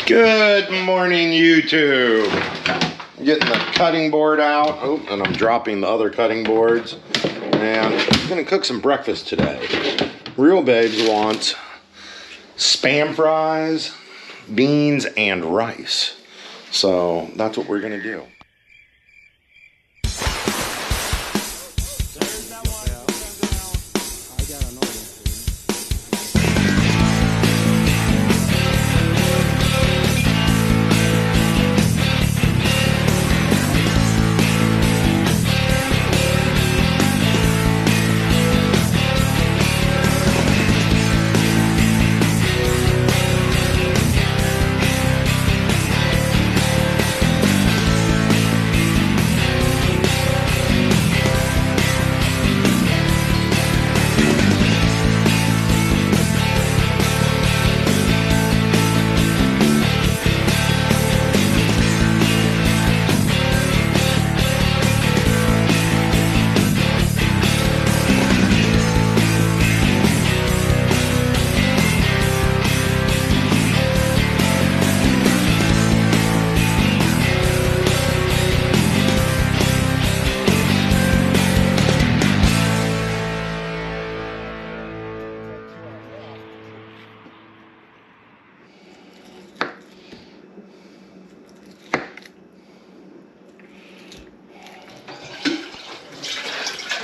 Good morning, YouTube. I'm getting the cutting board out. Oh, and I'm dropping the other cutting boards. And I'm gonna cook some breakfast today. Real Babes wants Spam fries, beans, and rice. So that's what we're gonna do.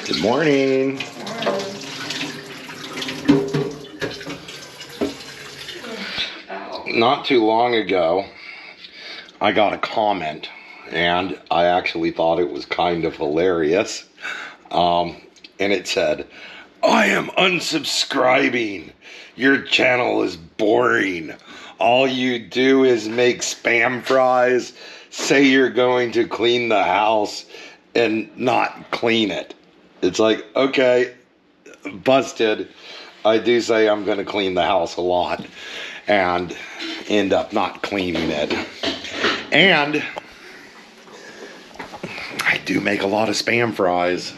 Good morning. Not too long ago, I got a comment, and I actually thought it was kind of hilarious. And it said, "I am unsubscribing. Your channel is boring. All you do is make Spam fries, say you're going to clean the house, and not clean it." It's like, okay, busted. I do say I'm going to clean the house a lot and end up not cleaning it. And I do make a lot of Spam fries.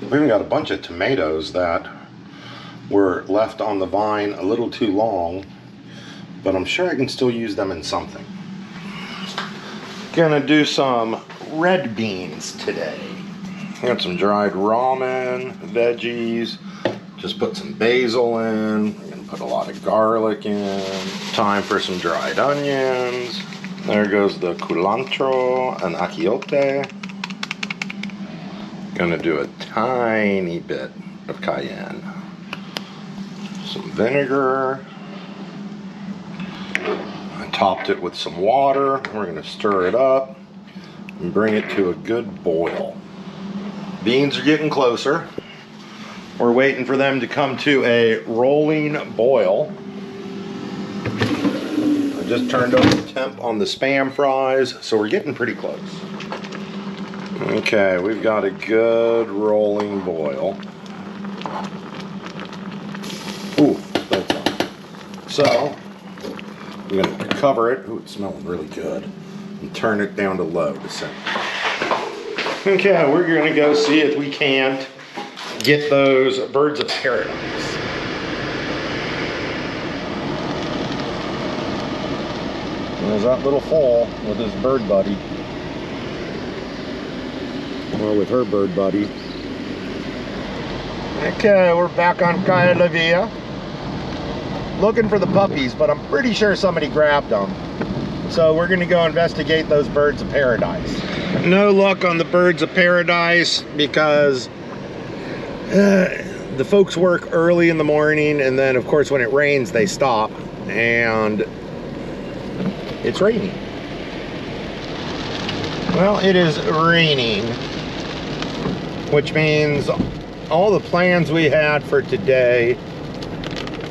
We even got a bunch of tomatoes that were left on the vine a little too long, but I'm sure I can still use them in something. Gonna do some red beans today. Got some dried ramen, veggies, just put some basil in. I'm gonna put a lot of garlic in. Time for some dried onions. There goes the culantro and achiote. Gonna do a tiny bit of cayenne. Some vinegar. I topped it with some water. We're gonna stir it up and bring it to a good boil. Beans are getting closer. We're waiting for them to come to a rolling boil. I just turned up the temp on the Spam fries, so we're getting pretty close. Okay, we've got a good rolling boil. Ooh, that's on. So, I'm gonna cover it. Ooh, it's smelling really good. And turn it down to low to simmer. Okay, we're going to go see if we can't get those birds of paradise. There's that little foal with his bird buddy. Or with her bird buddy. Okay, we're back on Calle La Villa. Looking for the puppies, but I'm pretty sure somebody grabbed them. So we're going to go investigate those birds of paradise. No luck on the birds of paradise because the folks work early in the morning, and then of course when it rains they stop, and it's raining. Well, it is raining, which means all the plans we had for today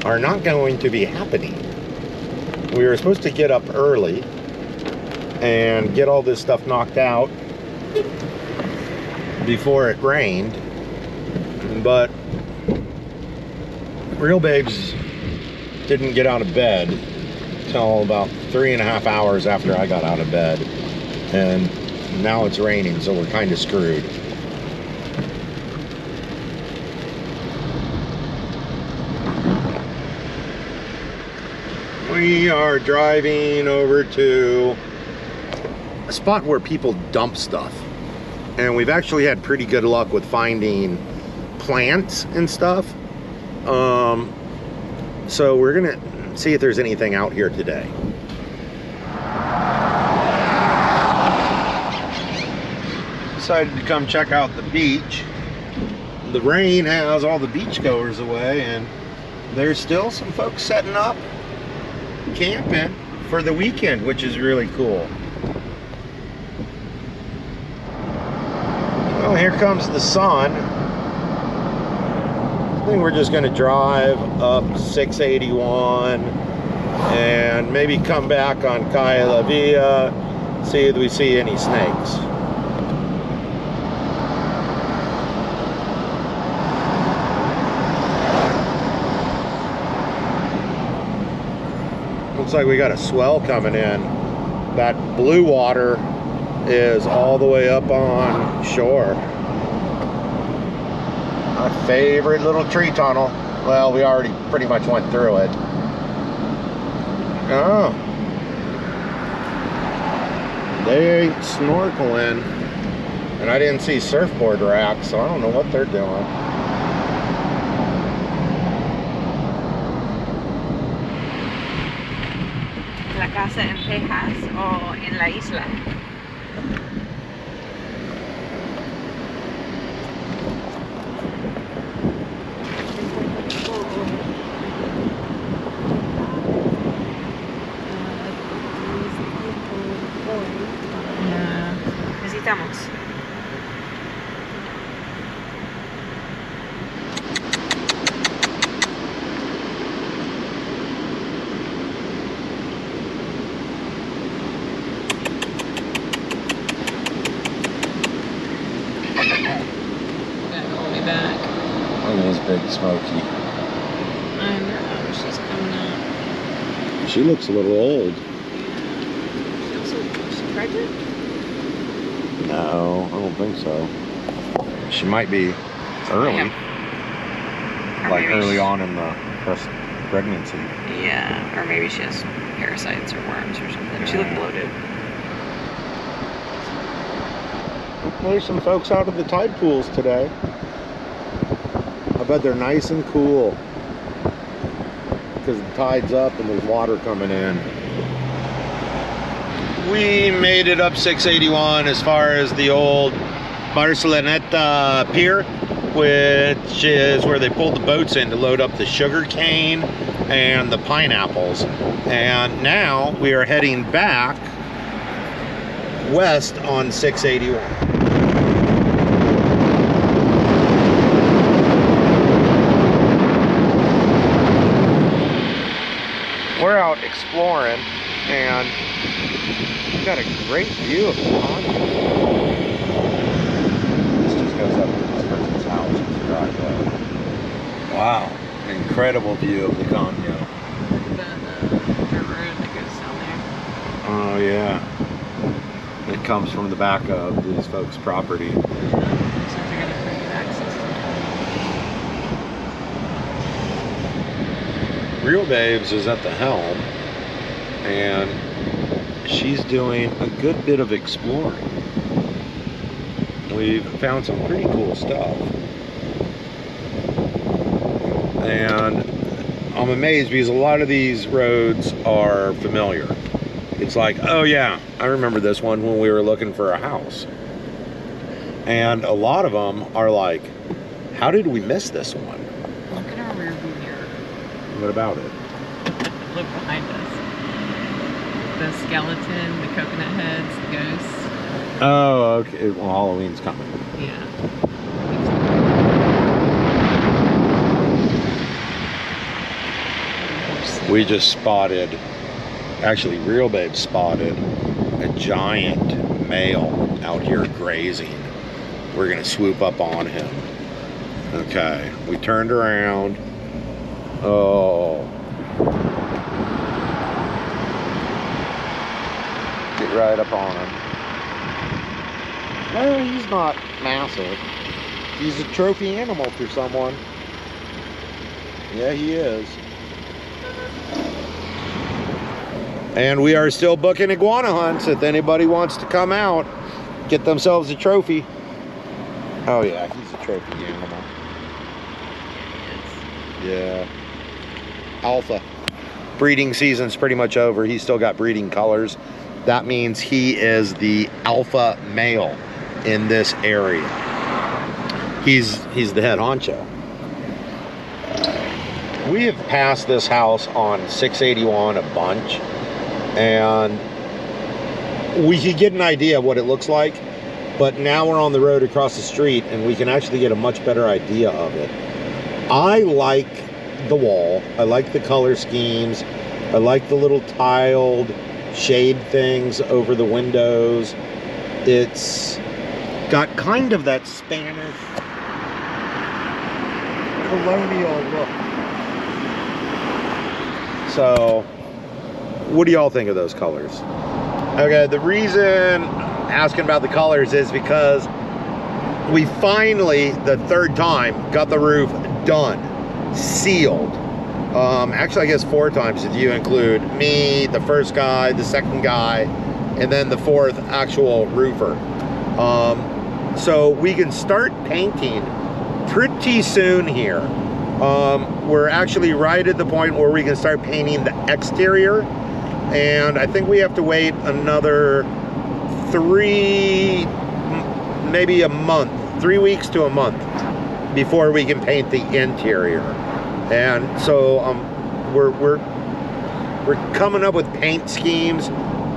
are not going to be happening. We were supposed to get up early and get all this stuff knocked out before it rained, but Real Babes didn't get out of bed till about 3.5 hours after I got out of bed, and now it's raining, so we're kind of screwed. We are driving over to a spot where people dump stuff. And we've actually had pretty good luck with finding plants and stuff. So we're gonna see if there's anything out here today. Decided to come check out the beach. The rain has all the beachgoers away, and there's still some folks setting up camping for the weekend, which is really cool. Well, here comes the sun. I think we're just going to drive up 681 and maybe come back on Calle La Villa, see if we see any snakes. Looks like we got a swell coming in. That blue water is all the way up on shore. My favorite little tree tunnel. Well, we already pretty much went through it. Oh. They ain't snorkeling. And I didn't see surfboard racks, so I don't know what they're doing. ¿La casa en Texas o en la isla? Necesitamos. Look at this big Smoky. I know, she's coming up. She looks a little old. She's pregnant? No, I don't think so. She might be early. Yeah. Like early on in the pregnancy. Yeah, or maybe she has parasites or worms or something. She looked bloated. There's some folks out at the tide pools today. I bet they're nice and cool because the tide's up and there's water coming in. We made it up 681 as far as the old Barceloneta Pier, which is where they pulled the boats in to load up the sugar cane and the pineapples. And now we are heading back west on 681. We're out exploring and we've got a great view of the pond. This just goes up to this person's house. It's a driveway. Wow, incredible view of the Conyo. The road that goes down there. Oh yeah, it comes from the back of these folks' property. So they're gonna bring access to Real Babes is at the helm, and she's doing a good bit of exploring. We've found some pretty cool stuff, and I'm amazed because a lot of these roads are familiar. It's like, oh yeah, I remember this one when we were looking for a house. And a lot of them are like, how did we miss this one? Look at our rearview mirror. What about it? Look behind us. The skeleton, the coconut heads, the ghosts. Oh, okay. Well, Halloween's coming. Yeah. We just spotted, actually Real Babe spotted a giant male out here grazing. We're gonna swoop up on him. Okay, we turned around. Oh. Get right up on him. No, he's not massive. He's a trophy animal for someone. Yeah, he is. And we are still booking iguana hunts. If anybody wants to come out, get themselves a trophy. Oh yeah, he's a trophy animal. Yeah. Alpha. Breeding season's pretty much over. He's still got breeding colors. That means he is the alpha male in this area. He's the head honcho. We have passed this house on 681 a bunch, and we could get an idea of what it looks like, but now we're on the road across the street and we can actually get a much better idea of it. I like the wall. I like the color schemes. I like the little tiled shade things over the windows. It's got kind of that Spanish colonial look. So, what do y'all think of those colors? Okay, the reason asking about the colors is because we finally, the third time, got the roof done, sealed. Actually, I guess 4 times if you include me, the first guy, the second guy, and then the 4th actual roofer. So we can start painting pretty soon here. We're actually right at the point where we can start painting the exterior, and I think we have to wait another 3, maybe a month, 3 weeks to a month before we can paint the interior. And so we're coming up with paint schemes.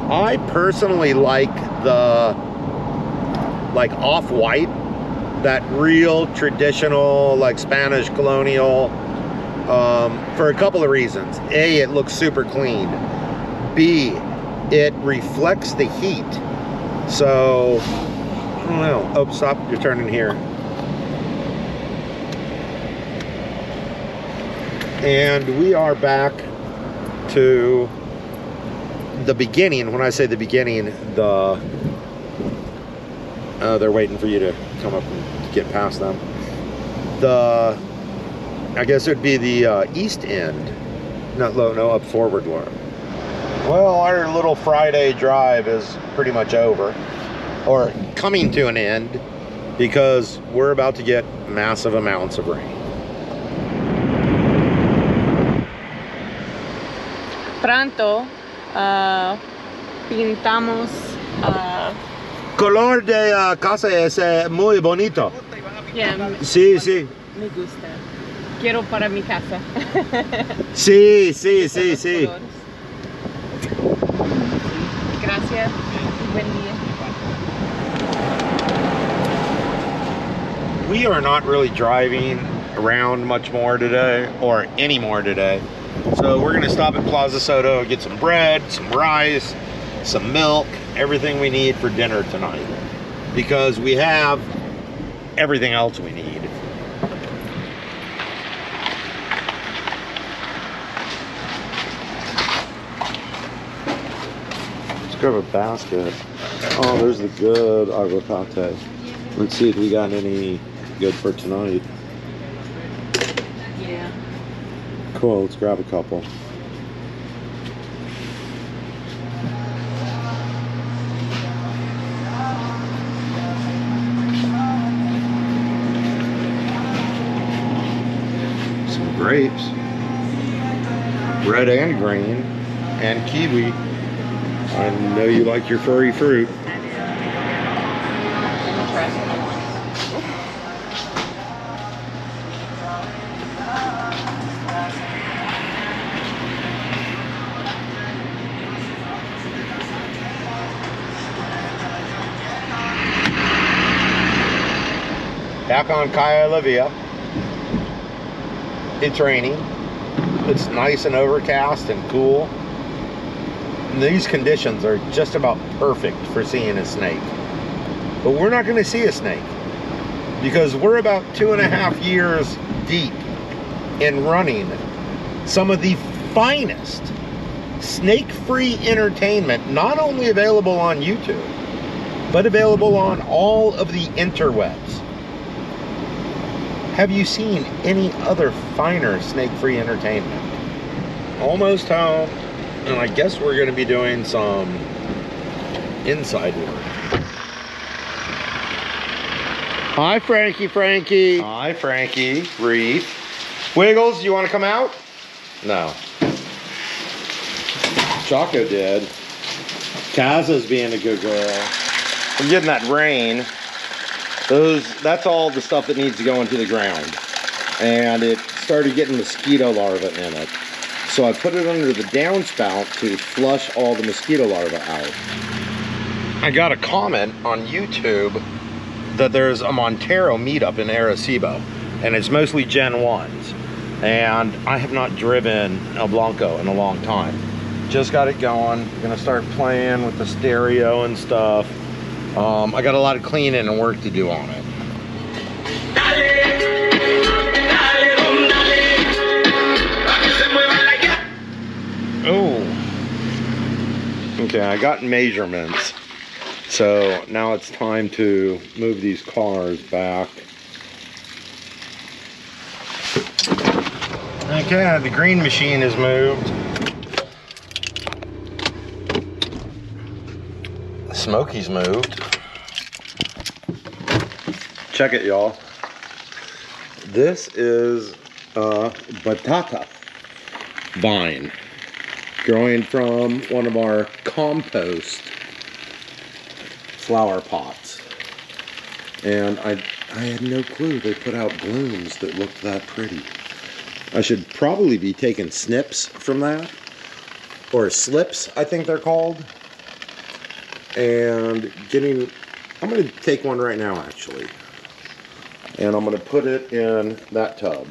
I personally like the off-white, that real traditional like Spanish colonial, for a couple of reasons. A, it looks super clean. B, it reflects the heat. So I don't know. Oh, stop, you're turning here. And we are back to the beginning. When I say the beginning, they're waiting for you to come up and get past them. I guess it would be the east end. No, up forward one. Well, our little Friday drive is pretty much over, or coming to an end, because we're about to get massive amounts of rain. Pronto, pintamos. Color de casa es muy bonito. Yeah, Sí, sí. me gusta. Quiero para mi casa. Sí, sí, sí, sí. Gracias. Buen día. We are not really driving around much more today, or any more today. So we're gonna stop at Plaza Soto, get some bread, some rice, some milk, everything we need for dinner tonight, because we have everything else we need. Let's grab a basket. Oh, there's the good aguacate. Let's see if we got any good for tonight. Yeah. Cool, let's grab a couple. Some grapes, red and green, and kiwi. I know you like your furry fruit. Back on Calle La Villa. It's raining. It's nice and overcast and cool. And these conditions are just about perfect for seeing a snake. But we're not going to see a snake, because we're about 2.5 years deep in running some of the finest snake-free entertainment, not only available on YouTube, but available on all of the interwebs. Have you seen any other finer snake-free entertainment? Almost Home, And I guess we're going to be doing some inside work. Hi, Frankie. Hi, Frankie. Reef. Wiggles, you want to come out? No. Choco did. Kaza's being a good girl. We're getting that rain. That's all the stuff that needs to go into the ground. And it started getting mosquito larvae in it. So I put it under the downspout to flush all the mosquito larvae out. I got a comment on YouTube that there's a Montero meetup in Arecibo, and it's mostly Gen 1s. And I have not driven El Blanco in a long time. Just got it going. Gonna start playing with the stereo and stuff. I got a lot of cleaning and work to do on it. Oh. Okay, I got measurements. So now it's time to move these cars back. Okay, the green machine is moved. Smokey's moved. Check it, y'all. This is a batata vine growing from one of our compost flower pots. And I had no clue they put out blooms that looked that pretty. I should probably be taking snips from that, or slips, I think they're called. And I'm going to take one right now, actually. And I'm going to put it in that tub.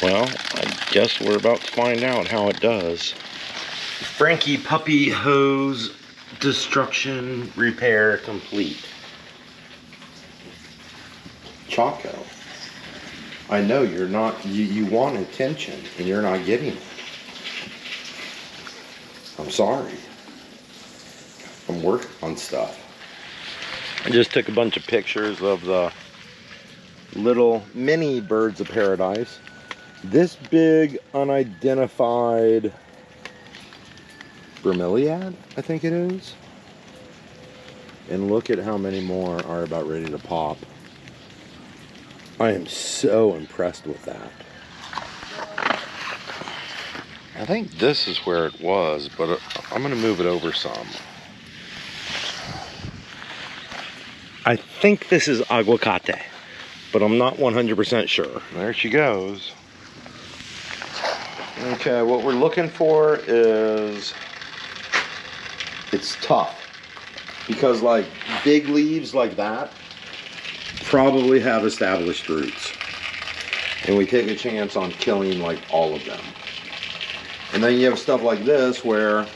Well, I guess we're about to find out how it does. Frankie puppy hose destruction repair complete. Choco, I know you're not, you want attention and you're not getting it. I'm sorry. I'm working on stuff. I just took a bunch of pictures of the little mini birds of paradise. This big unidentified bromeliad, I think it is. And look at how many more are about ready to pop. I am so impressed with that. I think this is where it was, but I'm going to move it over some. I think this is aguacate, but I'm not 100% sure. There she goes. Okay, what we're looking for is, it's tough because like big leaves like that probably have established roots, and we take a chance on killing like all of them. And then you have stuff like this where,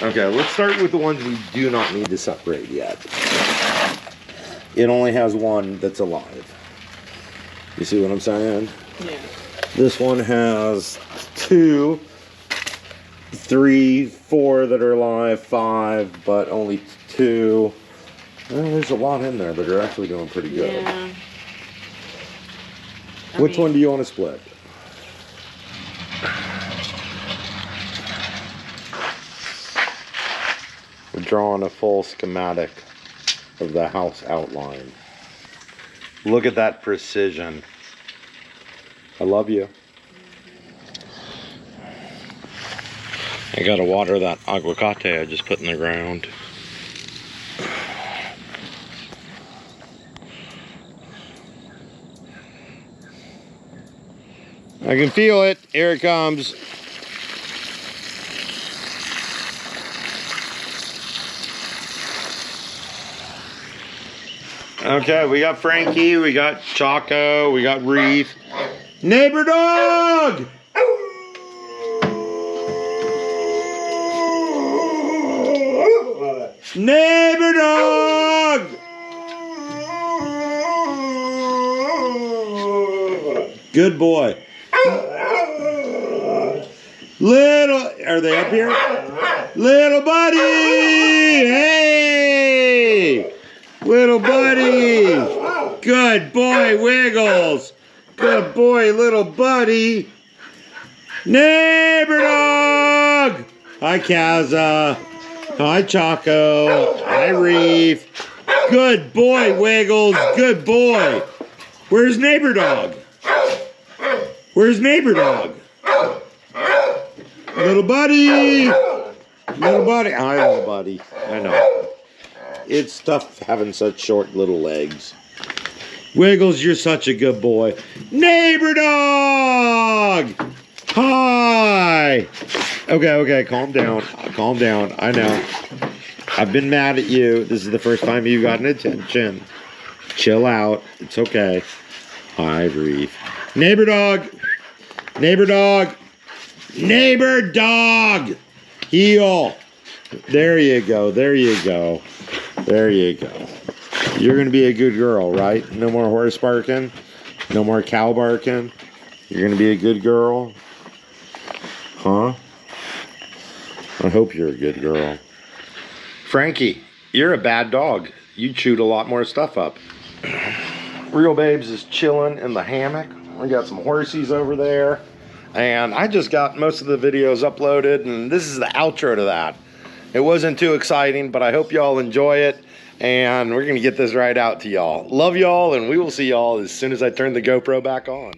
okay, let's start with the ones we do not need to separate yet. It only has one that's alive. You see what I'm saying? Yeah. This one has 2, 3, 4 that are alive, 5, but only 2. Well, there's a lot in there that are actually doing pretty good. Yeah. Which one do you want to split? We're drawing a full schematic of the house outline. Look at that precision. I love you. I gotta water that aguacate I just put in the ground. I can feel it. Here it comes. Okay, we got Frankie, we got Choco, we got Reef. Neighbor dog! Neighbor dog! Good boy. Are they up here? Little buddy! Hey! Little buddy! Good boy, Wiggles! Good boy, little buddy! Neighbor dog! Hi, Kaza. Hi, Choco. Hi, Reef. Good boy, Wiggles. Good boy. Where's neighbor dog? Where's neighbor dog? Little buddy. Little buddy. Hi, little buddy. I know. It's tough having such short little legs. Wiggles, you're such a good boy. Neighbor dog! Hi! Okay, calm down. Calm down. I know. I've been mad at you. This is the first time you've gotten attention. Chill out. It's okay. Hi, Reef. Neighbor dog! Neighbor dog! Neighbor dog! Heel! There you go. There you go. There you go. You're going to be a good girl, right? No more horse barking. No more cow barking. You're going to be a good girl. Huh? I hope you're a good girl. Frankie, you're a bad dog. You chewed a lot more stuff up. Real Babes is chilling in the hammock. We got some horsies over there. And I just got most of the videos uploaded, and this is the outro to that. It wasn't too exciting, but I hope y'all enjoy it. And we're going to get this right out to y'all. Love y'all, and we will see y'all as soon as I turn the GoPro back on.